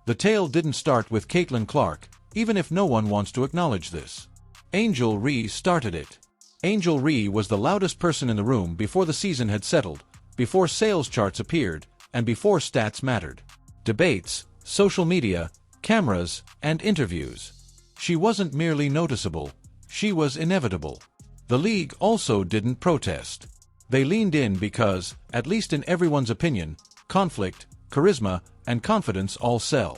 The tale didn't start with Caitlin Clark, even if no one wants to acknowledge this. Angel Reese started it. Angel Reese was the loudest person in the room before the season had settled, before sales charts appeared, and before stats mattered. Debates, social media, cameras, and interviews. She wasn't merely noticeable, she was inevitable. The league also didn't protest. They leaned in because, at least in everyone's opinion, conflict, charisma, and confidence all sell.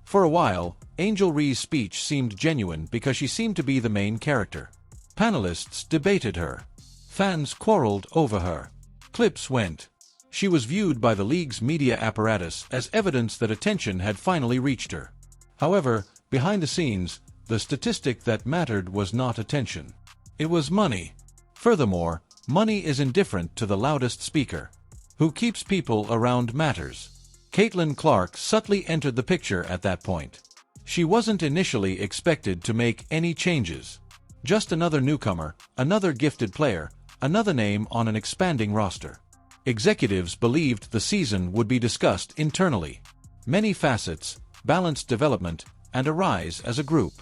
For a while, Angel Reese's speech seemed genuine because she seemed to be the main character. Panelists debated her. Fans quarreled over her. Clips went. She was viewed by the league's media apparatus as evidence that attention had finally reached her. However, behind the scenes, the statistic that mattered was not attention. It was money. Furthermore, money is indifferent to the loudest speaker. Who keeps people around matters. Caitlin Clark subtly entered the picture at that point. She wasn't initially expected to make any changes. Just another newcomer, another gifted player, another name on an expanding roster. Executives believed the season would be discussed internally. Many facets, balanced development, and a rise as a group.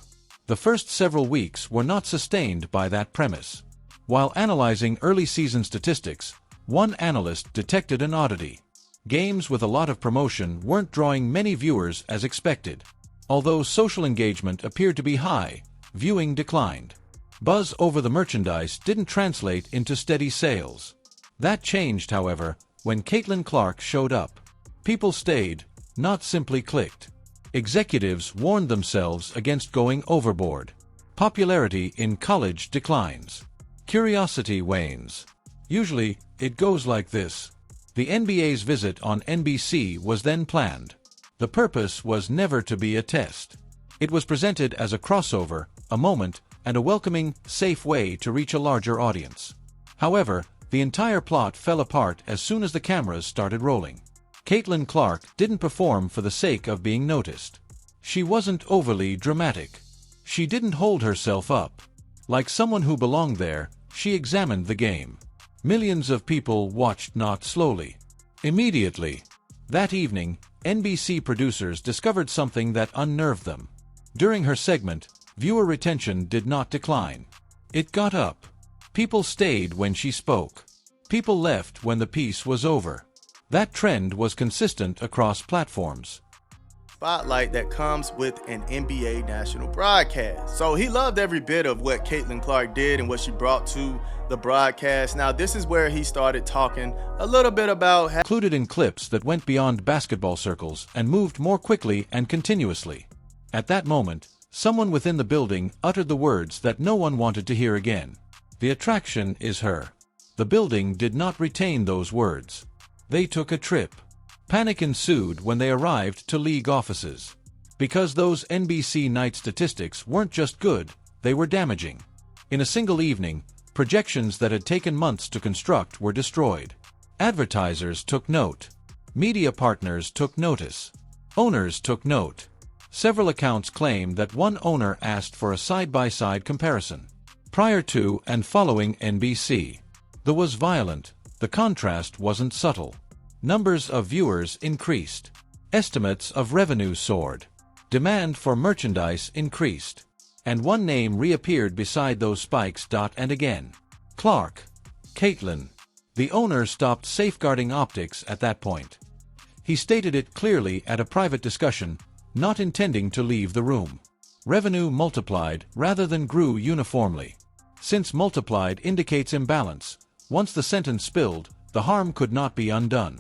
The first several weeks were not sustained by that premise. While analyzing early season statistics, one analyst detected an oddity. Games with a lot of promotion weren't drawing many viewers as expected. Although social engagement appeared to be high, viewing declined. Buzz over the merchandise didn't translate into steady sales. That changed, however, when Caitlin Clark showed up. People stayed, not simply clicked. Executives warned themselves against going overboard. Popularity in college declines. Curiosity wanes. Usually, it goes like this. The NBA's visit on NBC was then planned. The purpose was never to be a test. It was presented as a crossover, a moment, and a welcoming, safe way to reach a larger audience. However, the entire plot fell apart as soon as the cameras started rolling. Caitlin Clark didn't perform for the sake of being noticed. She wasn't overly dramatic. She didn't hold herself up. Like someone who belonged there, she examined the game. Millions of people watched not slowly. Immediately. That evening, NBC producers discovered something that unnerved them. During her segment, viewer retention did not decline. It got up. People stayed when she spoke. People left when the piece was over. That trend was consistent across platforms. Spotlight that comes with an NBA national broadcast. So he loved every bit of what Caitlin Clark did and what she brought to the broadcast. Now this is where he started talking a little bit about included in clips that went beyond basketball circles and moved more quickly and continuously. At that moment, someone within the building uttered the words that no one wanted to hear again. The attraction is her. The building did not retain those words. They took a trip. Panic ensued when they arrived to league offices. Because those NBC night statistics weren't just good, they were damaging. In a single evening, projections that had taken months to construct were destroyed. Advertisers took note. Media partners took notice. Owners took note. Several accounts claim that one owner asked for a side-by-side comparison. Prior to and following NBC. The was violent, the contrast wasn't subtle. Numbers of viewers increased. Estimates of revenue soared. Demand for merchandise increased. And one name reappeared beside those spikes. And again. Clark. Caitlin. The owner stopped safeguarding optics at that point. He stated it clearly at a private discussion, not intending to leave the room. Revenue multiplied rather than grew uniformly. Since multiplied indicates imbalance, once the sentence spilled, the harm could not be undone.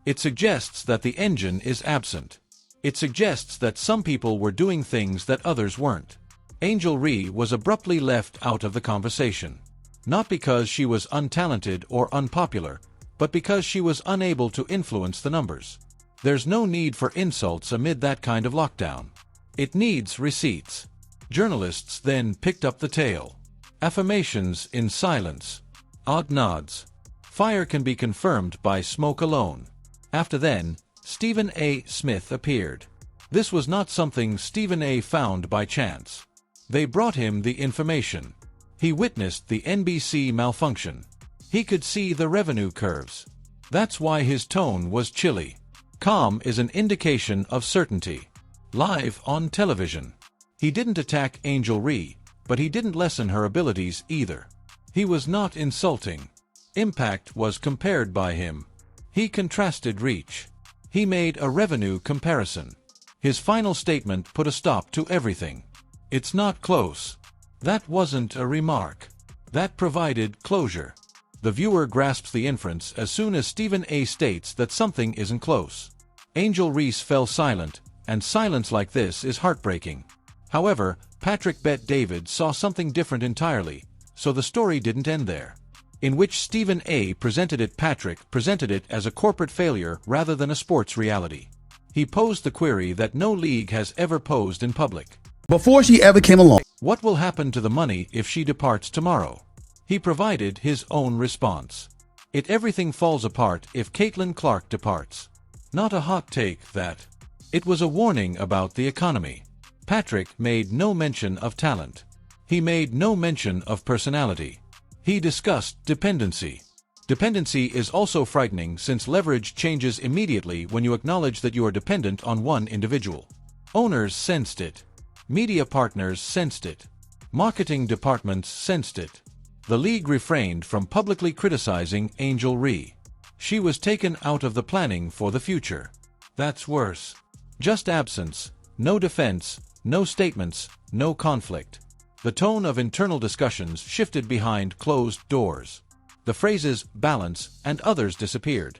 It suggests that the engine is absent. It suggests that some people were doing things that others weren't. Angel Reese was abruptly left out of the conversation. Not because she was untalented or unpopular, but because she was unable to influence the numbers. There's no need for insults amid that kind of lockdown. It needs receipts. Journalists then picked up the tale. Affirmations in silence. Odd nods. Fire can be confirmed by smoke alone. After then, Stephen A. Smith appeared. This was not something Stephen A. found by chance. They brought him the information. He witnessed the NBC malfunction. He could see the revenue curves. That's why his tone was chilly. Calm is an indication of certainty. live on television. He didn't attack Angel Reese, but he didn't lessen her abilities either. He was not insulting. Impact was compared by him. He contrasted reach. He made a revenue comparison. His final statement put a stop to everything. It's not close. That wasn't a remark. That provided closure. The viewer grasps the inference as soon as Stephen A. states that something isn't close. Angel Reese fell silent, and silence like this is heartbreaking. However, Patrick Bet-David saw something different entirely, so the story didn't end there. In which Stephen A. presented it as a corporate failure rather than a sports reality. He posed the query that no league has ever posed in public. Before she ever came along. What will happen to the money if she departs tomorrow? He provided his own response. Everything falls apart if Caitlin Clark departs. Not a hot take, that. It was a warning about the economy. Patrick made no mention of talent. He made no mention of personality. He discussed dependency. Dependency is also frightening since leverage changes immediately when you acknowledge that you are dependent on one individual. Owners sensed it. Media partners sensed it. Marketing departments sensed it. The league refrained from publicly criticizing Angel Reese. She was taken out of the planning for the future. That's worse. Just absence, no defense, no statements, no conflict. The tone of internal discussions shifted behind closed doors. The phrases balance and others disappeared.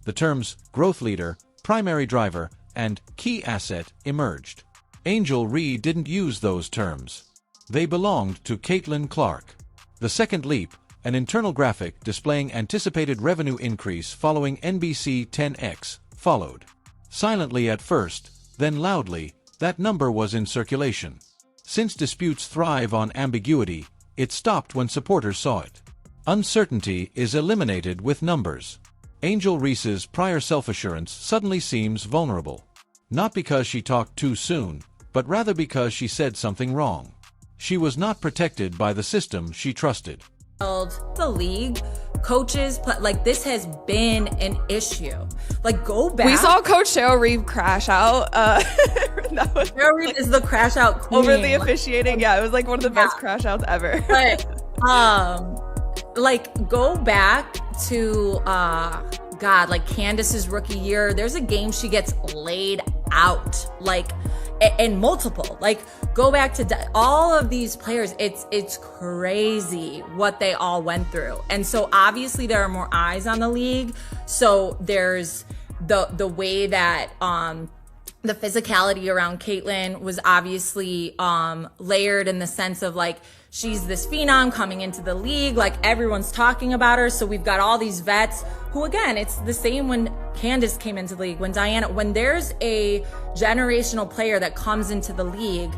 The terms growth leader, primary driver, and key asset emerged. Angel Reese didn't use those terms. They belonged to Caitlin Clark. The second leap, an internal graphic displaying anticipated revenue increase following NBC 10X, followed. Silently at first, then loudly, that number was in circulation. Since disputes thrive on ambiguity, it stopped when supporters saw it. Uncertainty is eliminated with numbers. Angel Reese's prior self-assurance suddenly seems vulnerable. Not because she talked too soon, but rather because she said something wrong. She was not protected by the system she trusted. The league, coaches, like this has been an issue. Like go back. We saw Coach Cheryl Reeve crash out. Cheryl Reeve is the crash out queen. Over the officiating. Yeah, it was like one of the best crash outs ever. But like go back to God, like Candace's rookie year. There's a game she gets laid out, like, and multiple. Like go back to all of these players. It's crazy what they all went through. And so obviously there are more eyes on the league. So there's the way that the physicality around Caitlin was obviously layered in the sense of like she's this phenom coming into the league, like everyone's talking about her. So we've got all these vets who, again, it's the same when Candace came into the league, when Diana, when there's a generational player that comes into the league,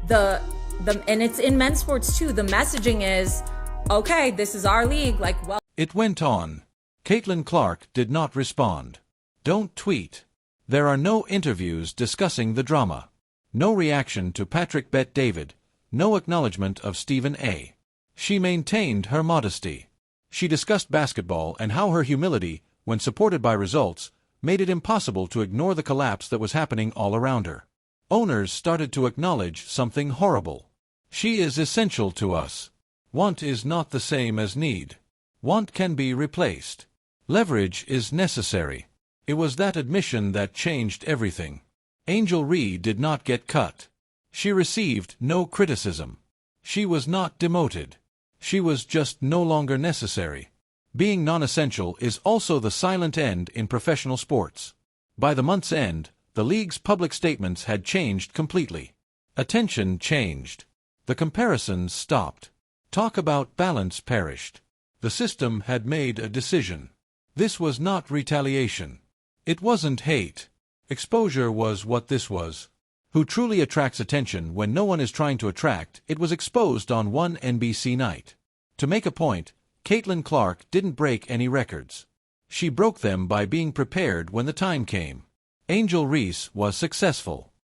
and it's in men's sports too, the messaging is, okay, this is our league, like, well. It went on. Caitlin Clark did not respond. Don't tweet. There are no interviews discussing the drama. No reaction to Patrick Bet-David. No acknowledgement of Stephen A. She maintained her modesty. She discussed basketball and how her humility, when supported by results, made it impossible to ignore the collapse that was happening all around her. Owners started to acknowledge something horrible. She is essential to us. Want is not the same as need. Want can be replaced. Leverage is necessary. It was that admission that changed everything. Angel Reese did not get cut. She received no criticism. She was not demoted. She was just no longer necessary. Being non-essential is also the silent end in professional sports. By the month's end, the league's public statements had changed completely. Attention changed. The comparisons stopped. Talk about balance perished. The system had made a decision. This was not retaliation. It wasn't hate. Exposure was what this was. Who truly attracts attention when no one is trying to attract? It was exposed on one NBC night. To make a point, Caitlin Clark didn't break any records. She broke them by being prepared when the time came. Angel Reese was successful.